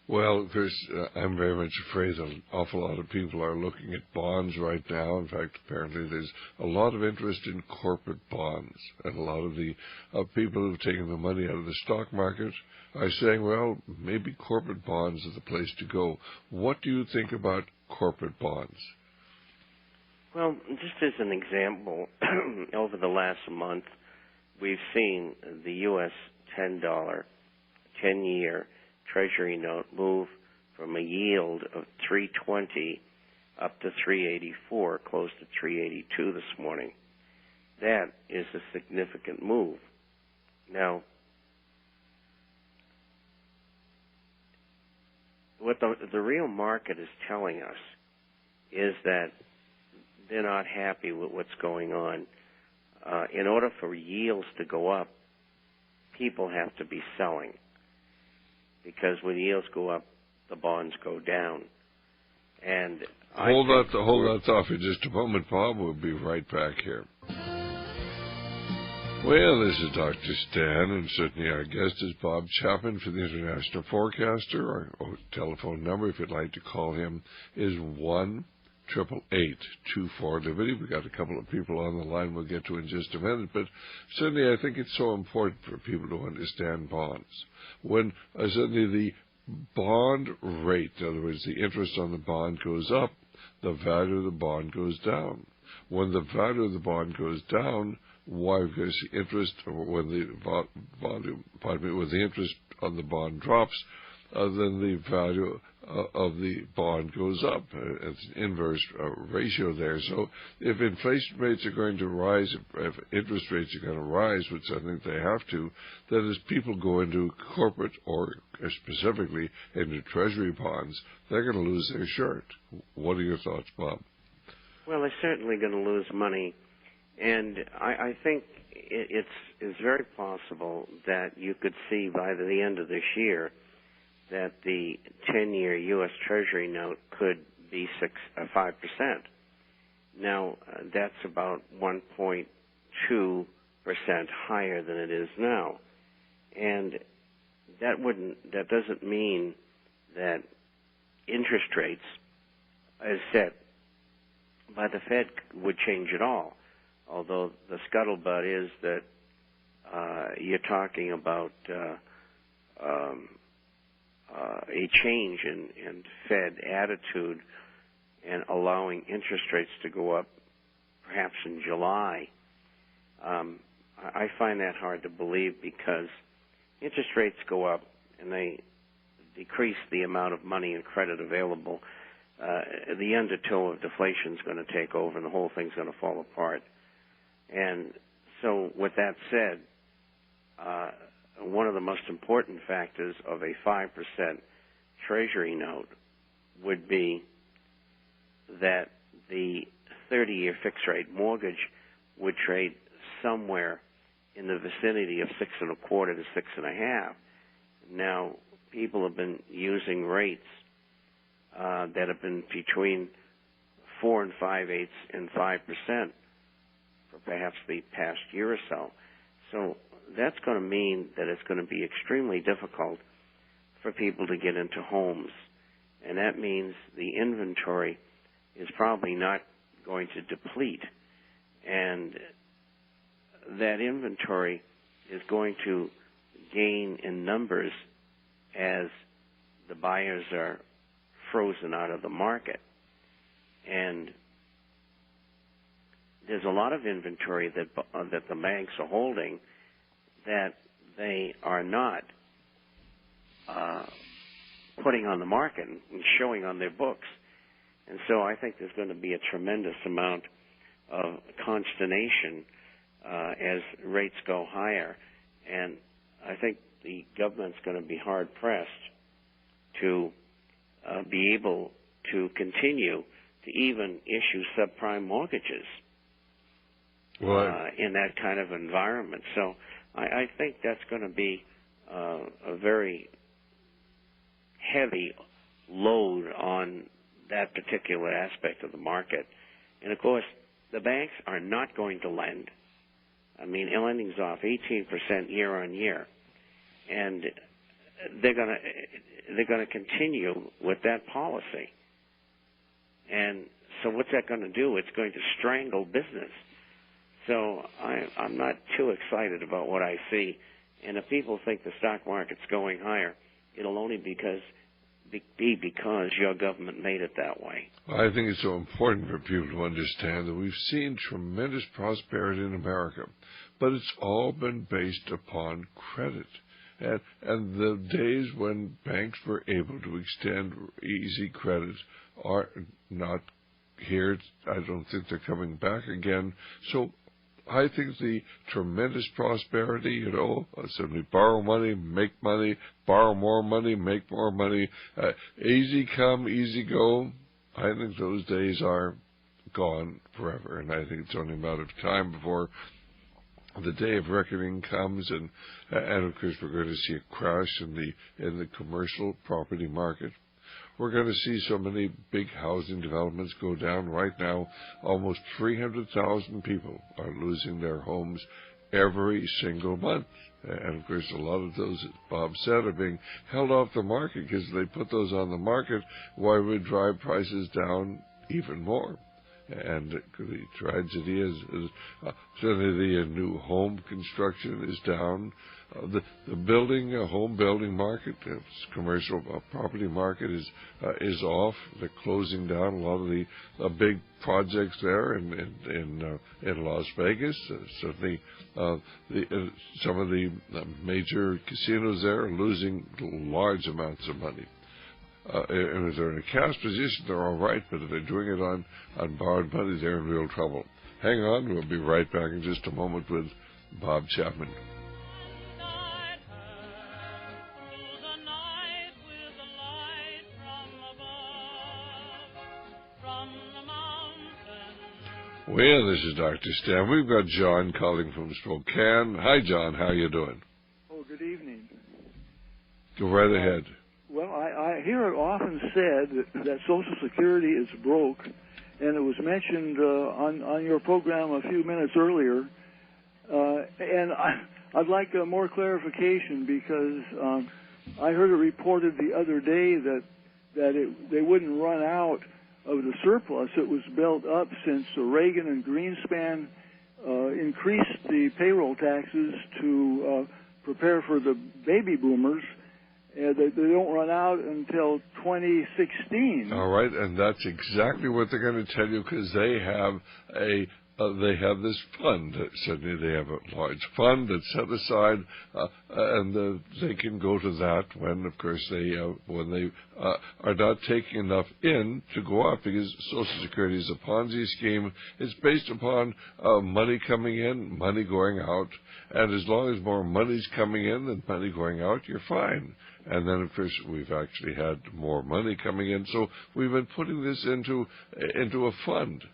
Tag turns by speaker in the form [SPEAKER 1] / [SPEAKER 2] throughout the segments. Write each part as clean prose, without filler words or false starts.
[SPEAKER 1] Well, Chris, I'm very much afraid that an awful lot of people are looking at bonds right now. In fact, apparently there's a lot of interest in corporate bonds. And a lot of the people who've taken the money out of the stock market are saying, well, maybe corporate bonds are the place to go. What do you think about corporate bonds?
[SPEAKER 2] Well, just as an example, over the last month, we've seen the U.S. $10, 10-year Treasury note move from a yield of 3.20 up to 3.84, close to 3.82 this morning. That is a significant move. Now, what the real market is telling us is that they're not happy with what's going on. In order for yields to go up, people have to be selling, because when yields go up, the bonds go down. And
[SPEAKER 1] hold that thought for just a moment, Bob. We'll be right back here. Well, this is Dr. Stan, and certainly our guest is Bob Chapman for the International Forecaster. Our telephone number, if you'd like to call him, is 1-888-24-LIBERTY. We've got a couple of people on the line we'll get to in just a minute, but certainly I think it's so important for people to understand bonds. When suddenly the bond rate, in other words, the interest on the bond goes up, the value of the bond goes down. When the value of the bond goes down, why? Because the interest, when the when the interest on the bond drops, then the value of the bond goes up. It's an inverse ratio there. So if inflation rates are going to rise, if interest rates are going to rise, which I think they have to, then as people go into corporate or specifically into treasury bonds, they're going to lose their shirt. What are your thoughts, Bob?
[SPEAKER 2] Well, they're certainly going to lose money. And I think it's very possible that you could see by the end of this year that the 10-year U.S. Treasury note could be 5%. Now, that's about 1.2% higher than it is now. And that doesn't mean that interest rates, as set by the Fed, would change at all. Although the scuttlebutt is that you're talking about a change in Fed attitude and allowing interest rates to go up perhaps in July. I find that hard to believe, because interest rates go up and they decrease the amount of money and credit available. The undertow of deflation is going to take over and the whole thing's going to fall apart. And so with that said, one of the most important factors of a 5% Treasury note would be that the 30-year fixed-rate mortgage would trade somewhere in the vicinity of 6.25 to 6.5. Now, people have been using rates that have been between 4 5/8 and 5% for perhaps the past year or so. So that's going to mean that it's going to be extremely difficult for people to get into homes. And that means the inventory is probably not going to deplete. And that inventory is going to gain in numbers as the buyers are frozen out of the market. And there's a lot of inventory that the banks are holding that they are not putting on the market and showing on their books. And so I think there's going to be a tremendous amount of consternation as rates go higher. And I think the government's going to be hard-pressed to be able to continue to even issue subprime mortgages in that kind of environment. So I think that's going to be a very heavy load on that particular aspect of the market. And, of course, the banks are not going to lend. I mean, lending's off 18% year on year. And they're going to they're going to continue with that policy. And so what's that going to do? It's going to strangle business. So I'm not too excited about what I see. And if people think the stock market's going higher, it'll only be because your government made it that way.
[SPEAKER 1] I think it's so important for people to understand that we've seen tremendous prosperity in America, but it's all been based upon credit. And the days when banks were able to extend easy credit are not here. I don't think they're coming back again. So I think the tremendous prosperity, simply borrow money, make money, borrow more money, make more money, easy come, easy go, I think those days are gone forever. And I think it's only a matter of time before the day of reckoning comes, and of course we're going to see a crash in the commercial property market. We're going to see so many big housing developments go down. Right now, almost 300,000 people are losing their homes every single month. And of course, a lot of those, as Bob said, are being held off the market because they put those on the market. Why would drive prices down even more? And the tragedy is certainly the new home construction is down. The home building market, the commercial property market is off. They're closing down a lot of the big projects there in Las Vegas. Certainly, some of the major casinos there are losing large amounts of money. And if they're in a cash position, they're all right, but if they're doing it on borrowed money, they're in real trouble. Hang on, we'll be right back in just a moment with Bob Chapman. Well, this is Dr. Stan. We've got John calling from Spokane. Hi, John. How you doing?
[SPEAKER 3] Oh, good evening.
[SPEAKER 1] Go right ahead.
[SPEAKER 3] Well, I hear it often said that Social Security is broke, and it was mentioned on your program a few minutes earlier. And I'd like more clarification because I heard it reported the other day that they wouldn't run out of the surplus that was built up since Reagan and Greenspan increased the payroll taxes to prepare for the baby boomers. They don't run out until 2016.
[SPEAKER 1] All right, and that's exactly what they're going to tell you because they have this fund. Certainly, they have a large fund that's set aside, and they can go to that when, of course, when they are not taking enough in to go up because Social Security is a Ponzi scheme. It's based upon money coming in, money going out, and as long as more money's coming in than money going out, you're fine. And then, of course, we've actually had more money coming in, so we've been putting this into a fund.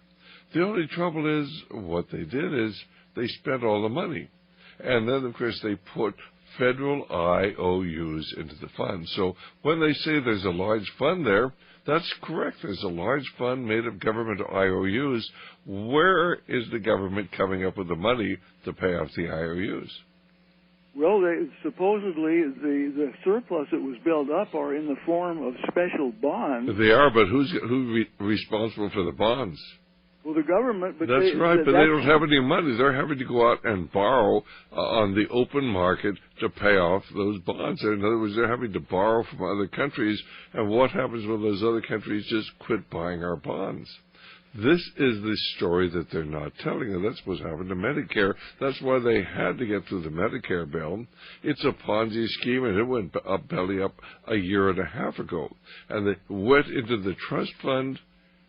[SPEAKER 1] The only trouble is what they did is they spent all the money. And then, of course, they put federal IOUs into the fund. So when they say there's a large fund there, that's correct. There's a large fund made of government IOUs. Where is the government coming up with the money to pay off the IOUs?
[SPEAKER 3] Well, supposedly the surplus that was built up are in the form of special bonds.
[SPEAKER 1] They are, but who's responsible for the bonds?
[SPEAKER 3] Well, the government. But
[SPEAKER 1] that's right, but they don't have any money. They're having to go out and borrow on the open market to pay off those bonds. In other words, they're having to borrow from other countries, and what happens when those other countries just quit buying our bonds? This is the story that they're not telling you. That's what's happened to Medicare. That's why they had to get through the Medicare bill. It's a Ponzi scheme, and it went belly up a year and a half ago. And they went into the trust fund,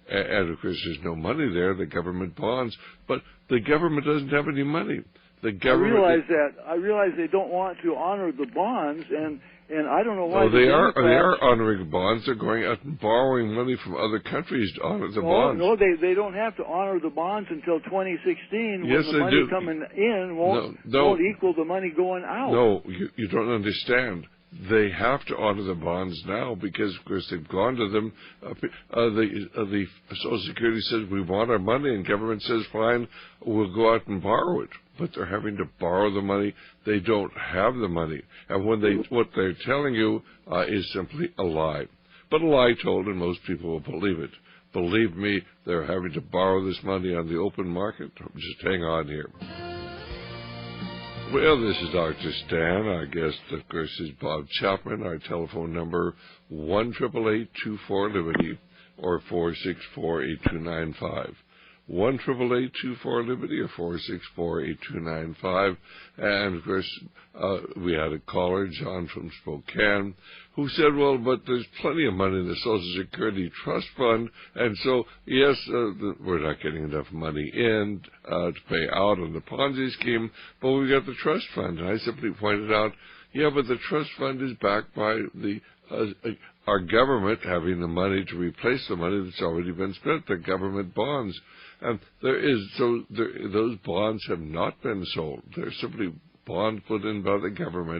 [SPEAKER 1] and of course there's no money there, the government bonds, but the government doesn't have any money. The government,
[SPEAKER 3] I realize they don't want to honor the bonds, and I don't know why.
[SPEAKER 1] No, they are honoring bonds. They're going out and borrowing money from other countries to honor the bonds.
[SPEAKER 3] No, they don't have to honor the bonds until 2016.
[SPEAKER 1] Yes,
[SPEAKER 3] when the money coming in won't equal the money going out.
[SPEAKER 1] No, you don't understand. They have to honor the bonds now because, of course, they've gone to them. The Social Security says we want our money, and government says fine, we'll go out and borrow it. but they're having to borrow the money. They don't have the money. And what they're telling you is simply a lie. But a lie told, and most people will believe it. Believe me, they're having to borrow this money on the open market. Just hang on here. Well, this is Dr. Stan. Our guest, of course, is Bob Chapman. Our telephone number, 1-888-24-LIBERTY or 464-8295. 1-888-24-LIBERTY or 464-8295. And, of course, we had a caller, John from Spokane, who said, well, but there's plenty of money in the Social Security Trust Fund, and so, yes, we're not getting enough money in to pay out on the Ponzi scheme, but we've got the trust fund. And I simply pointed out, yeah, but the trust fund is backed by our government having the money to replace the money that's already been spent, the government bonds. And those bonds have not been sold. They're simply bonds put in by the government